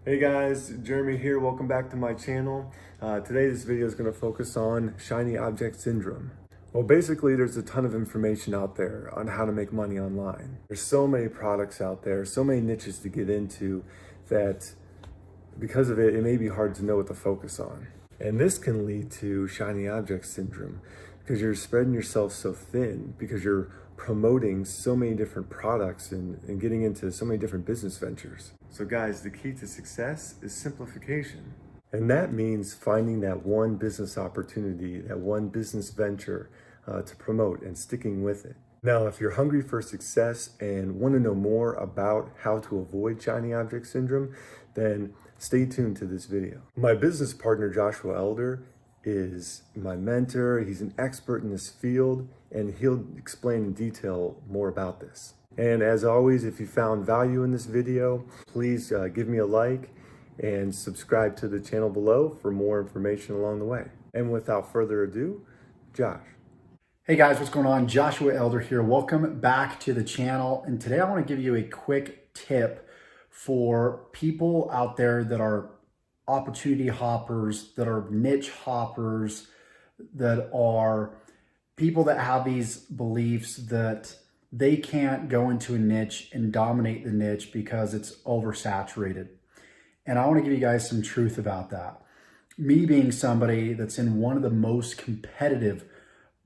Hey guys, Jeremy here. Welcome back to my channel. Today this video is going to focus on shiny object syndrome. Well, basically there's a ton of information out there on how to make money online. There's so many products out there, so many niches to get into that because of it, it may be hard to know what to focus on. And this can lead to shiny object syndrome because you're spreading yourself so thin because you're promoting so many different products and getting into so many different business ventures. So guys, the key to success is simplification. And that means finding that one business opportunity, that one business venture to promote and sticking with it. Now, if you're hungry for success and want to know more about how to avoid shiny object syndrome, then stay tuned to this video. My business partner, Joshua Elder, is my mentor. He's an expert in this field, and he'll explain in detail more about this. And as always, if you found value in this video, please give me a like and subscribe to the channel below for more information along the way. And without further ado, Josh. Hey guys, what's going on? Joshua Elder here. Welcome back to the channel. And today I want to give you a quick tip for people out there that are opportunity hoppers, that are niche hoppers, that are people that have these beliefs that they can't go into a niche and dominate the niche because it's oversaturated. And I want to give you guys some truth about that. Me being somebody that's in one of the most competitive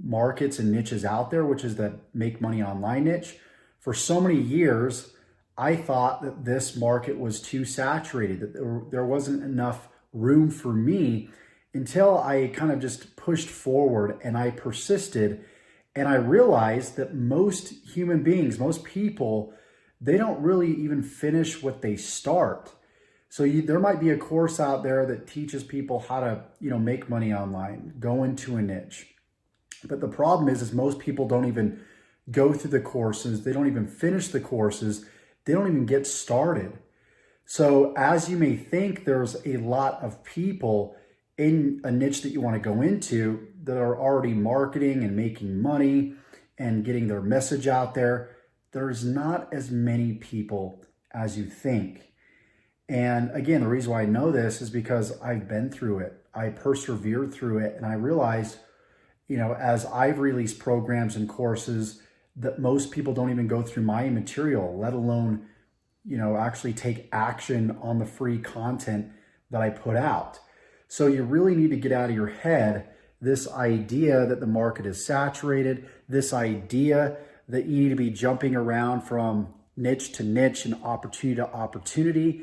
markets and niches out there, which is that make money online niche, for so many years, I thought that this market was too saturated, that there wasn't enough room for me until I kind of just pushed forward and I persisted. And I realized that most human beings, most people, they don't really even finish what they start. So there might be a course out there that teaches people how to, make money online, go into a niche. But the problem is most people don't even go through the courses. They don't even finish the courses. They don't even get started. So as you may think, there's a lot of people in a niche that you want to go into that are already marketing and making money and getting their message out there. There's not as many people as you think. And again, the reason why I know this is because I've been through it. I persevered through it, and I realized, as I've released programs and courses that most people don't even go through my material, let alone, actually take action on the free content that I put out. So you really need to get out of your head this idea that the market is saturated, this idea that you need to be jumping around from niche to niche and opportunity to opportunity.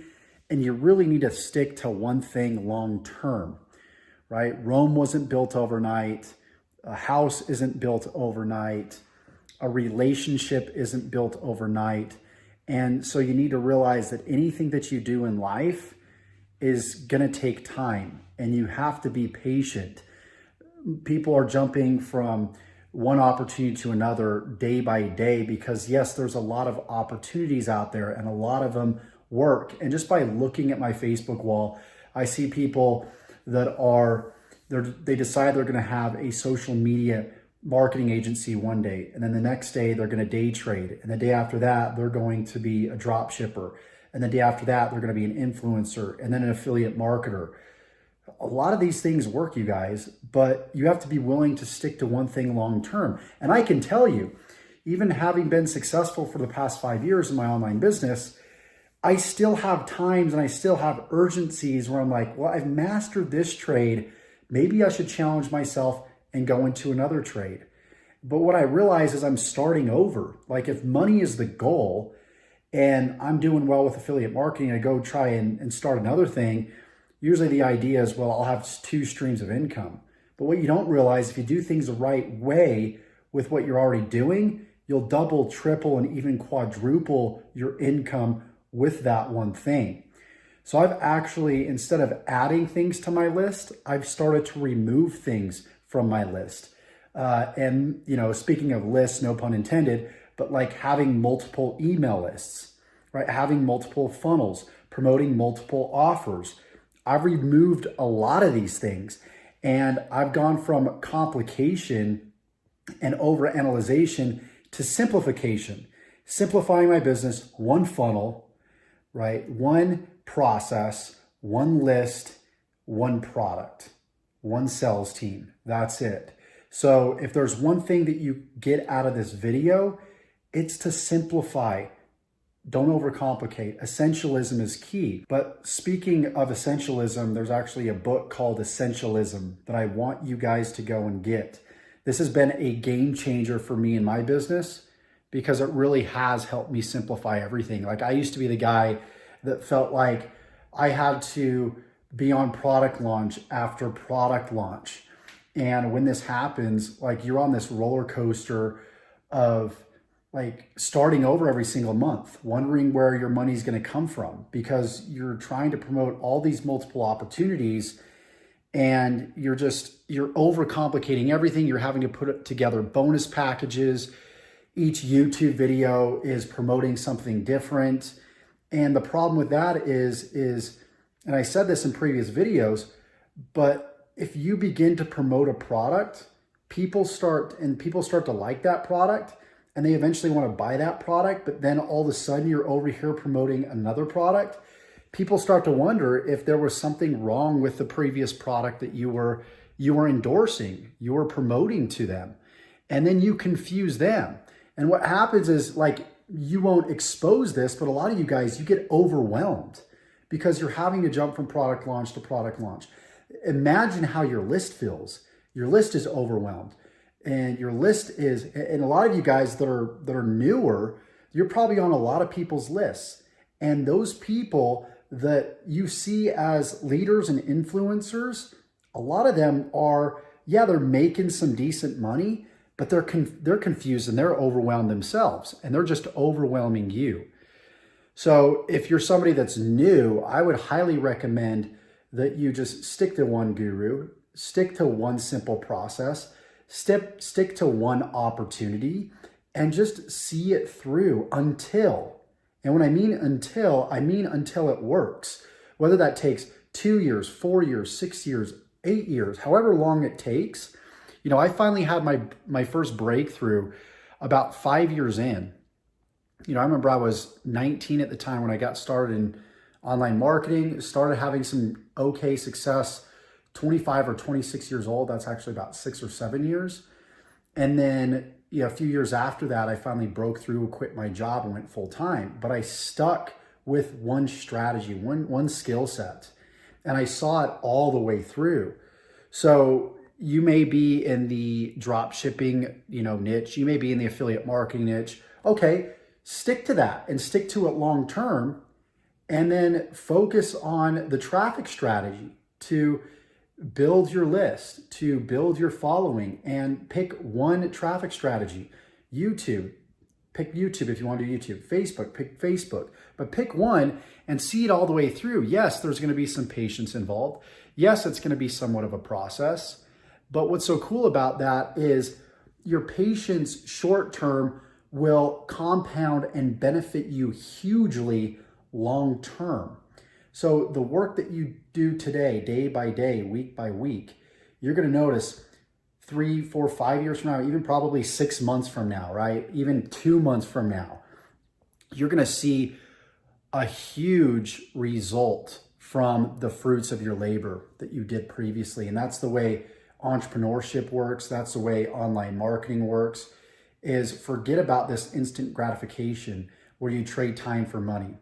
And you really need to stick to one thing long term, right? Rome wasn't built overnight. A house isn't built overnight. A relationship isn't built overnight. And so you need to realize that anything that you do in life is going to take time, and you have to be patient. People are jumping from one opportunity to another day by day because, yes, there's a lot of opportunities out there and a lot of them work. And just by looking at my Facebook wall, I see people that they decide they're going to have a social media marketing agency one day, and then the next day they're going to day trade, and the day after that they're going to be a drop shipper, and the day after that they're going to be an influencer and then an affiliate marketer. A lot of these things work, you guys, but you have to be willing to stick to one thing long term. And I can tell you, even having been successful for the past 5 years in my online business, I still have times and I still have urgencies where I'm like, well, I've mastered this trade. Maybe I should challenge myself and go into another trade. But what I realize is I'm starting over. Like if money is the goal and I'm doing well with affiliate marketing, I go try and start another thing. Usually the idea is, well, I'll have two streams of income. But what you don't realize, if you do things the right way with what you're already doing, you'll double, triple, and even quadruple your income with that one thing. So I've actually, instead of adding things to my list, I've started to remove things from my list. And, speaking of lists, no pun intended, but like having multiple email lists, right? Having multiple funnels, promoting multiple offers. I've removed a lot of these things, and I've gone from complication and overanalyzation to simplification, simplifying my business, one funnel, right? One process, one list, one product, one sales team. That's it. So if there's one thing that you get out of this video, it's to simplify. Don't overcomplicate. Essentialism is key. But speaking of essentialism, there's actually a book called Essentialism that I want you guys to go and get. This has been a game changer for me in my business because it really has helped me simplify everything. Like I used to be the guy that felt like I had to be on product launch after product launch. And when this happens, like you're on this roller coaster of like starting over every single month, wondering where your money's going to come from because you're trying to promote all these multiple opportunities and you're overcomplicating everything. You're having to put together bonus packages. Each YouTube video is promoting something different. And the problem with that is, and I said this in previous videos, but if you begin to promote a product, people start to like that product and they eventually want to buy that product, but then all of a sudden you're over here promoting another product, people start to wonder if there was something wrong with the previous product that you were endorsing, you were promoting to them. And then you confuse them. And what happens is like, you won't expose this, but a lot of you guys, you get overwhelmed because you're having to jump from product launch to product launch. Imagine how your list feels. Your list is overwhelmed. And your list is, and a lot of you guys that are newer, you're probably on a lot of people's lists. And those people that you see as leaders and influencers, a lot of them are, yeah, they're making some decent money, but they're confused and they're overwhelmed themselves and they're just overwhelming you. So if you're somebody that's new, I would highly recommend that you just stick to one guru, stick to one simple process, stick to one opportunity and just see it through until, and when I mean until it works. Whether that takes 2 years, 4 years, 6 years, 8 years, however long it takes. You know, I finally had my first breakthrough about 5 years in. You know, I remember I was 19 at the time when I got started in online marketing, started having some okay success, 25 or 26 years old. That's actually about 6 or 7 years. And then, you know, a few years after that, I finally broke through, quit my job and went full time. But I stuck with one strategy, one skill set, and I saw it all the way through. So you may be in the drop shipping, niche. You may be in the affiliate marketing niche. Okay, stick to that and stick to it long term, and then focus on the traffic strategy to build your list, to build your following, and pick one traffic strategy. YouTube, pick YouTube if you want to do YouTube. Facebook, pick Facebook. But pick one and see it all the way through. Yes, there's going to be some patience involved. Yes, it's going to be somewhat of a process. But what's so cool about that is your patience short term will compound and benefit you hugely long term. So the work that you do today, day by day, week by week, you're going to notice 3, 4, 5 years from now, even probably 6 months from now, right? Even 2 months from now, you're going to see a huge result from the fruits of your labor that you did previously. And that's the way entrepreneurship works. That's the way online marketing works, is forget about this instant gratification where you trade time for money.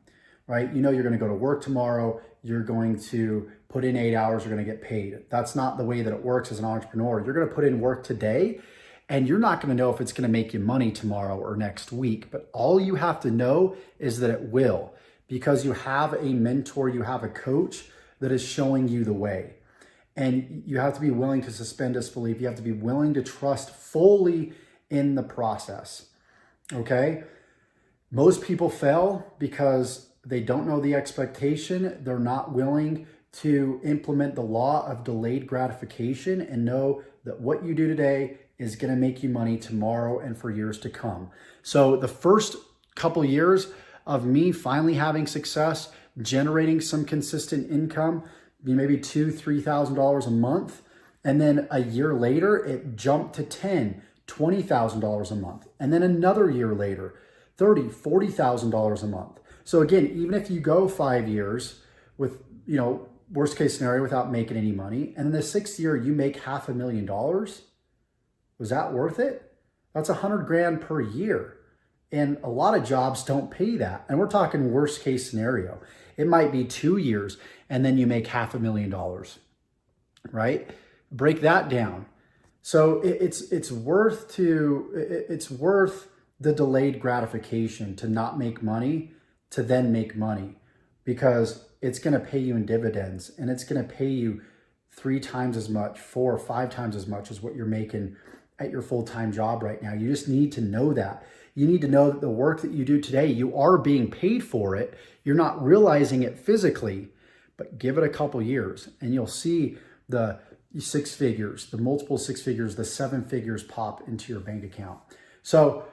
Right? You know you're going to go to work tomorrow, you're going to put in 8 hours, you're going to get paid. That's not the way that it works as an entrepreneur. You're going to put in work today, and you're not going to know if it's going to make you money tomorrow or next week. But all you have to know is that it will, because you have a mentor, you have a coach that is showing you the way. And you have to be willing to suspend disbelief. You have to be willing to trust fully in the process. Okay? Most people fail because they don't know the expectation. They're not willing to implement the law of delayed gratification and know that what you do today is going to make you money tomorrow and for years to come. So the first couple years of me finally having success, generating some consistent income, maybe $2,000, $3,000 a month. And then a year later, it jumped to $10,000, $20,000 a month. And then another year later, $30,000, $40,000 a month. So again, even if you go 5 years with, worst case scenario without making any money, and in the 6th year you make $500,000, was that worth it? That's $100,000 per year. And a lot of jobs don't pay that. And we're talking worst case scenario. It might be 2 years and then you make $500,000, right? Break that down. So it's worth the delayed gratification to not make money to then make money, because it's going to pay you in dividends, and it's going to pay you 3 times as much, 4 or 5 times as much as what you're making at your full-time job right now. You just need to know that. You need to know that the work that you do today, you are being paid for it. You're not realizing it physically, but give it a couple years and you'll see the 6 figures, the multiple 6 figures, the 7 figures pop into your bank account. So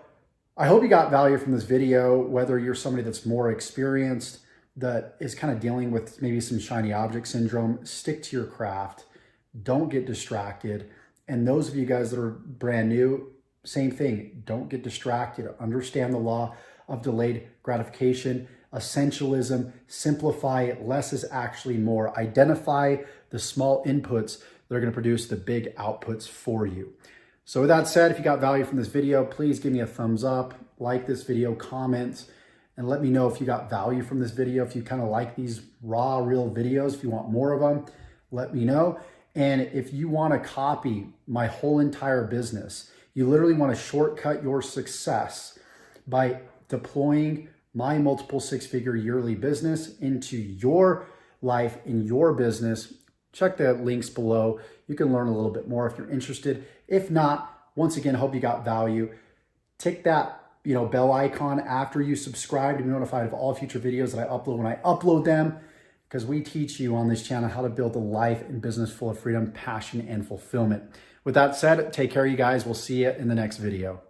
I hope you got value from this video, whether you're somebody that's more experienced, that is kind of dealing with maybe some shiny object syndrome. Stick to your craft. Don't get distracted. And those of you guys that are brand new, same thing. Don't get distracted. Understand the law of delayed gratification, essentialism, simplify. Less is actually more. Identify the small inputs that are going to produce the big outputs for you. So with that said, if you got value from this video, please give me a thumbs up, like this video, comment, and let me know if you got value from this video. If you kind of like these raw, real videos, if you want more of them, let me know. And if you want to copy my whole entire business, you literally want to shortcut your success by deploying my multiple 6-figure yearly business into your life, in your business, check the links below. You can learn a little bit more if you're interested. If not, once again, hope you got value. Tick that bell icon after you subscribe to be notified of all future videos that I upload when I upload them, because we teach you on this channel how to build a life and business full of freedom, passion, and fulfillment. With that said, take care, you guys. We'll see you in the next video.